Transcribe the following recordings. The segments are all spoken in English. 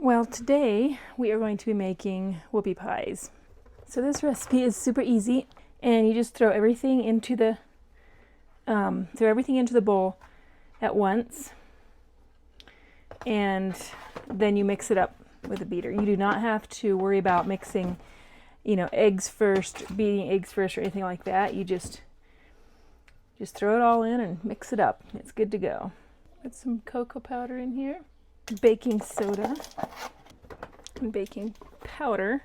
Well, today we are going to be making whoopie pies. So this recipe is super easy, and you just throw everything into the bowl at once, and then you mix it up with a beater. You do not have to worry about mixing, eggs first, beating eggs first, or anything like that. You just throw it all in and mix it up. It's good to go. Put some cocoa powder in here, baking soda, and baking powder.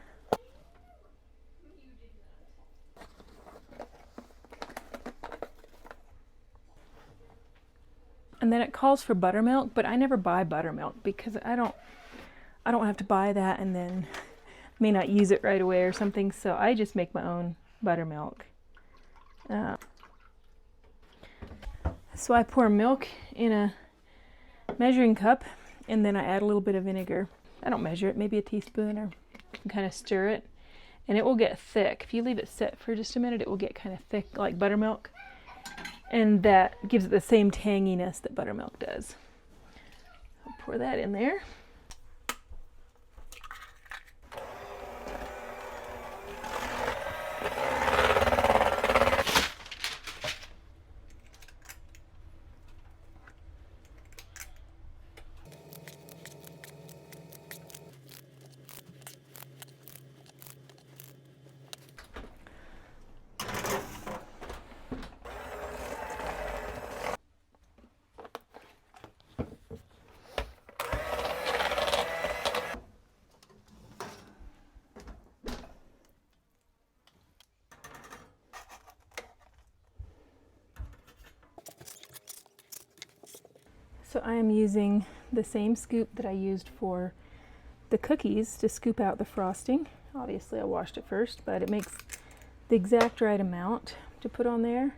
And then it calls for buttermilk, but I never buy buttermilk because I don't have to buy that and then may not use it right away or something, so I just make my own buttermilk. So I pour milk in a measuring cup, and then I add a little bit of vinegar. I don't measure it, maybe a teaspoon, or kind of stir it, and it will get thick. If you leave it set for just a minute, it will get kind of thick like buttermilk, and that gives it the same tanginess that buttermilk does. I'll pour that in there. So I am using the same scoop that I used for the cookies to scoop out the frosting. Obviously I washed it first, but it makes the exact right amount to put on there.